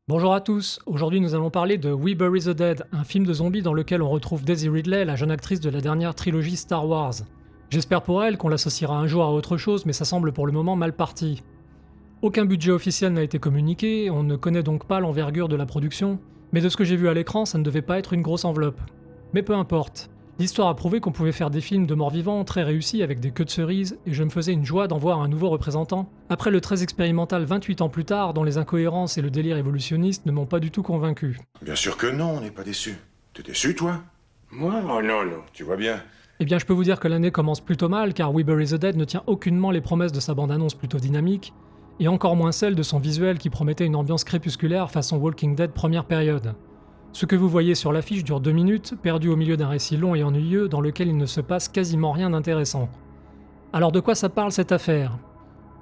Bonjour à tous, aujourd'hui nous allons parler de We Bury the Dead, un film de zombies dans lequel on retrouve Daisy Ridley, la jeune actrice de la dernière trilogie Star Wars. J'espère pour elle qu'on l'associera un jour à autre chose, mais ça semble pour le moment mal parti. Aucun budget officiel n'a été communiqué, on ne connaît donc pas l'envergure de la production, mais de ce que j'ai vu à l'écran, ça ne devait pas être une grosse enveloppe. Mais peu importe. L'histoire a prouvé qu'on pouvait faire des films de morts-vivants très réussis avec des queues de cerises, et je me faisais une joie d'en voir un nouveau représentant, après le très expérimental 28 ans plus tard, dont les incohérences et le délire évolutionniste ne m'ont pas du tout convaincu. Bien sûr que non, on n'est pas déçu. T'es déçu, toi? Moi? Oh non, non. Tu vois bien. Eh bien je peux vous dire que l'année commence plutôt mal, car We Bury the Dead ne tient aucunement les promesses de sa bande-annonce plutôt dynamique, et encore moins celle de son visuel qui promettait une ambiance crépusculaire façon Walking Dead première période. Ce que vous voyez sur l'affiche dure 2 minutes, perdu au milieu d'un récit long et ennuyeux dans lequel il ne se passe quasiment rien d'intéressant. Alors de quoi ça parle cette affaire?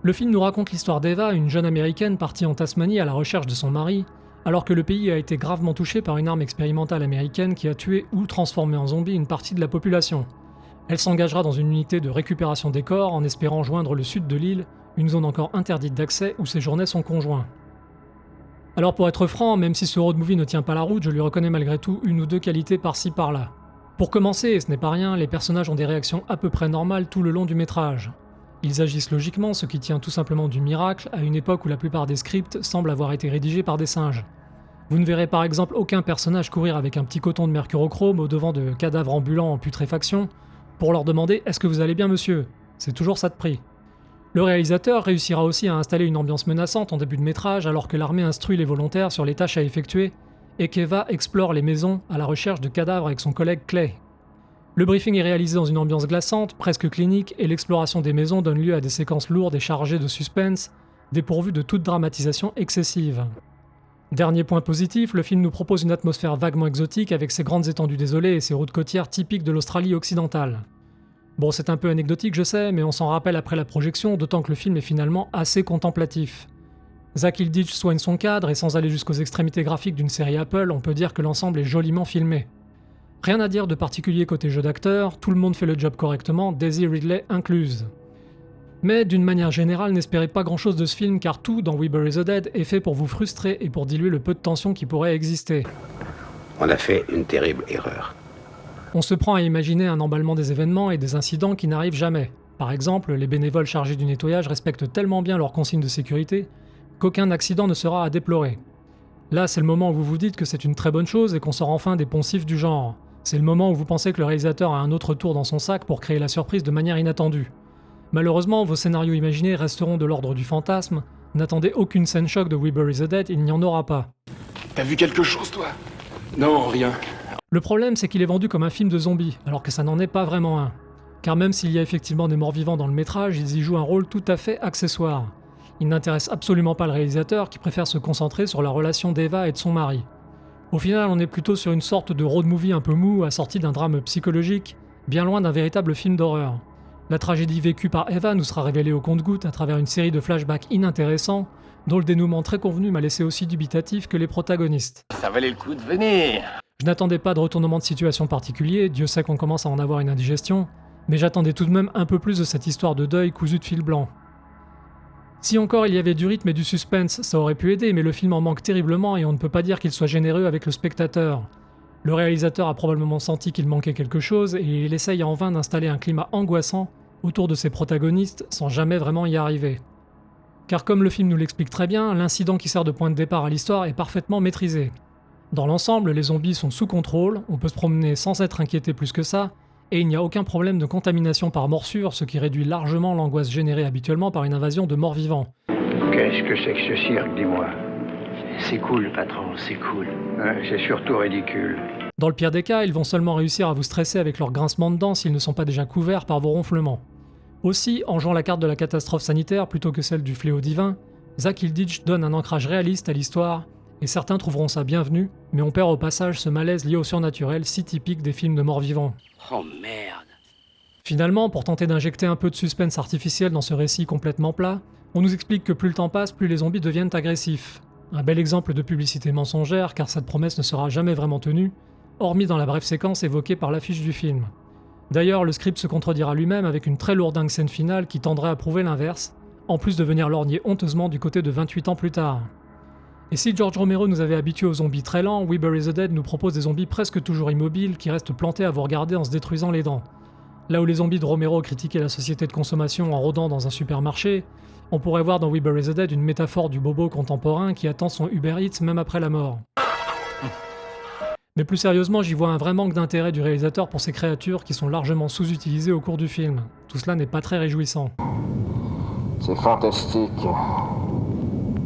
Le film nous raconte l'histoire d'Eva, une jeune américaine partie en Tasmanie à la recherche de son mari, alors que le pays a été gravement touché par une arme expérimentale américaine qui a tué ou transformé en zombie une partie de la population. Elle s'engagera dans une unité de récupération des corps en espérant joindre le sud de l'île, une zone encore interdite d'accès où séjournait son conjoint. Alors pour être franc, même si ce road movie ne tient pas la route, je lui reconnais malgré tout une ou deux qualités par-ci par-là. Pour commencer, et ce n'est pas rien, les personnages ont des réactions à peu près normales tout le long du métrage. Ils agissent logiquement, ce qui tient tout simplement du miracle, à une époque où la plupart des scripts semblent avoir été rédigés par des singes. Vous ne verrez par exemple aucun personnage courir avec un petit coton de mercurochrome au devant de cadavres ambulants en putréfaction pour leur demander « Est-ce que vous allez bien monsieur ?» C'est toujours ça de prix. Le réalisateur réussira aussi à installer une ambiance menaçante en début de métrage alors que l'armée instruit les volontaires sur les tâches à effectuer et qu'Eva explore les maisons à la recherche de cadavres avec son collègue Clay. Le briefing est réalisé dans une ambiance glaçante, presque clinique, et l'exploration des maisons donne lieu à des séquences lourdes et chargées de suspense, dépourvues de toute dramatisation excessive. Dernier point positif, le film nous propose une atmosphère vaguement exotique avec ses grandes étendues désolées et ses routes côtières typiques de l'Australie occidentale. Bon, c'est un peu anecdotique, je sais, mais on s'en rappelle après la projection, d'autant que le film est finalement assez contemplatif. Zach Hilditch soigne son cadre, et sans aller jusqu'aux extrémités graphiques d'une série Apple, on peut dire que l'ensemble est joliment filmé. Rien à dire de particulier côté jeu d'acteur, tout le monde fait le job correctement, Daisy Ridley incluse. Mais d'une manière générale, n'espérez pas grand chose de ce film car tout dans We Bury the Dead est fait pour vous frustrer et pour diluer le peu de tension qui pourrait exister. On a fait une terrible erreur. On se prend à imaginer un emballement des événements et des incidents qui n'arrivent jamais. Par exemple, les bénévoles chargés du nettoyage respectent tellement bien leurs consignes de sécurité qu'aucun accident ne sera à déplorer. Là, c'est le moment où vous vous dites que c'est une très bonne chose et qu'on sort enfin des poncifs du genre. C'est le moment où vous pensez que le réalisateur a un autre tour dans son sac pour créer la surprise de manière inattendue. Malheureusement, vos scénarios imaginés resteront de l'ordre du fantasme. N'attendez aucune scène choc de We Bury the Dead, il n'y en aura pas. T'as vu quelque chose, toi? Non, rien. Le problème, c'est qu'il est vendu comme un film de zombies, alors que ça n'en est pas vraiment un. Car même s'il y a effectivement des morts-vivants dans le métrage, ils y jouent un rôle tout à fait accessoire. Ils n'intéressent absolument pas le réalisateur qui préfère se concentrer sur la relation d'Eva et de son mari. Au final, on est plutôt sur une sorte de road movie un peu mou, assorti d'un drame psychologique, bien loin d'un véritable film d'horreur. La tragédie vécue par Eva nous sera révélée au compte-gouttes à travers une série de flashbacks inintéressants, dont le dénouement très convenu m'a laissé aussi dubitatif que les protagonistes. Ça valait le coup de venir. Je n'attendais pas de retournement de situation particulier, Dieu sait qu'on commence à en avoir une indigestion, mais j'attendais tout de même un peu plus de cette histoire de deuil cousue de fil blanc. Si encore il y avait du rythme et du suspense, ça aurait pu aider, mais le film en manque terriblement et on ne peut pas dire qu'il soit généreux avec le spectateur. Le réalisateur a probablement senti qu'il manquait quelque chose et il essaye en vain d'installer un climat angoissant autour de ses protagonistes sans jamais vraiment y arriver. Car comme le film nous l'explique très bien, l'incident qui sert de point de départ à l'histoire est parfaitement maîtrisé. Dans l'ensemble, les zombies sont sous contrôle, on peut se promener sans être inquiété plus que ça, et il n'y a aucun problème de contamination par morsure, ce qui réduit largement l'angoisse générée habituellement par une invasion de morts-vivants. Qu'est-ce que c'est que ce cirque, dis-moi? C'est cool, patron, c'est cool. C'est surtout ridicule. Dans le pire des cas, ils vont seulement réussir à vous stresser avec leur grincement de dents s'ils ne sont pas déjà couverts par vos ronflements. Aussi, en jouant la carte de la catastrophe sanitaire plutôt que celle du fléau divin, Zach Hilditch donne un ancrage réaliste à l'histoire, et certains trouveront ça bienvenu, mais on perd au passage ce malaise lié au surnaturel si typique des films de morts-vivants. Oh merde. Finalement, pour tenter d'injecter un peu de suspense artificiel dans ce récit complètement plat, on nous explique que plus le temps passe, plus les zombies deviennent agressifs. Un bel exemple de publicité mensongère, car cette promesse ne sera jamais vraiment tenue, hormis dans la brève séquence évoquée par l'affiche du film. D'ailleurs, le script se contredira lui-même avec une très lourdingue scène finale qui tendrait à prouver l'inverse, en plus de venir lorgner honteusement du côté de 28 ans plus tard. Et si George Romero nous avait habitués aux zombies très lents, We Bury the Dead nous propose des zombies presque toujours immobiles qui restent plantés à vous regarder en se détruisant les dents. Là où les zombies de Romero critiquaient la société de consommation en rôdant dans un supermarché, on pourrait voir dans We Bury the Dead une métaphore du bobo contemporain qui attend son Uber Eats même après la mort. Mais plus sérieusement, j'y vois un vrai manque d'intérêt du réalisateur pour ces créatures qui sont largement sous-utilisées au cours du film. Tout cela n'est pas très réjouissant. C'est fantastique.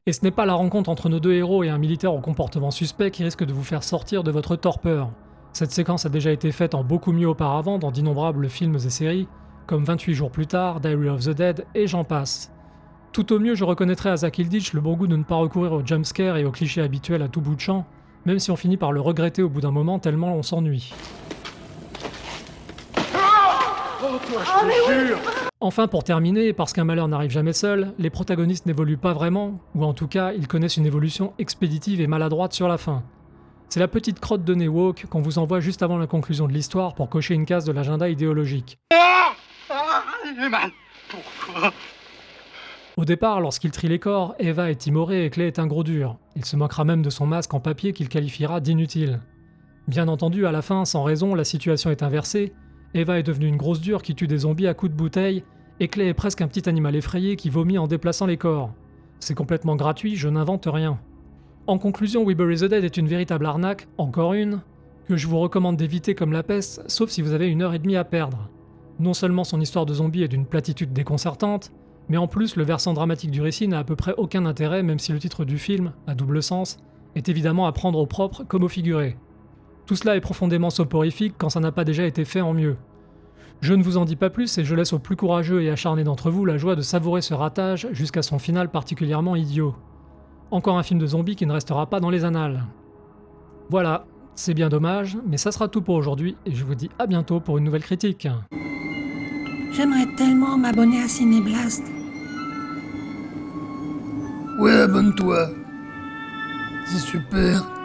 Et ce n'est pas la rencontre entre nos deux héros et un militaire au comportement suspect qui risque de vous faire sortir de votre torpeur. Cette séquence a déjà été faite en beaucoup mieux auparavant dans d'innombrables films et séries, comme 28 jours plus tard, Diary of the Dead, et j'en passe. Tout au mieux, je reconnaîtrais à Zack Hilditch le bon goût de ne pas recourir aux jumpscares et aux clichés habituels à tout bout de champ, même si on finit par le regretter au bout d'un moment tellement on s'ennuie. Enfin, pour terminer, parce qu'un malheur n'arrive jamais seul, les protagonistes n'évoluent pas vraiment, ou en tout cas, ils connaissent une évolution expéditive et maladroite sur la fin. C'est la petite crotte de nez woke qu'on vous envoie juste avant la conclusion de l'histoire pour cocher une case de l'agenda idéologique. Pourquoi? Au départ, lorsqu'il trie les corps, Eva est timorée et Clay est un gros dur. Il se moquera même de son masque en papier qu'il qualifiera d'inutile. Bien entendu, à la fin, sans raison, la situation est inversée. Eva est devenue une grosse dure qui tue des zombies à coups de bouteille, et Clay est presque un petit animal effrayé qui vomit en déplaçant les corps. C'est complètement gratuit, je n'invente rien. En conclusion, We Bury the Dead est une véritable arnaque, encore une, que je vous recommande d'éviter comme la peste, sauf si vous avez 1h30 à perdre. Non seulement son histoire de zombie est d'une platitude déconcertante, mais en plus le versant dramatique du récit n'a à peu près aucun intérêt même si le titre du film, à double sens, est évidemment à prendre au propre comme au figuré. Tout cela est profondément soporifique quand ça n'a pas déjà été fait en mieux. Je ne vous en dis pas plus et je laisse aux plus courageux et acharnés d'entre vous la joie de savourer ce ratage jusqu'à son final particulièrement idiot. Encore un film de zombies qui ne restera pas dans les annales. Voilà, c'est bien dommage, mais ça sera tout pour aujourd'hui et je vous dis à bientôt pour une nouvelle critique. J'aimerais tellement m'abonner à Cinéblast. Ouais, abonne-toi. C'est super.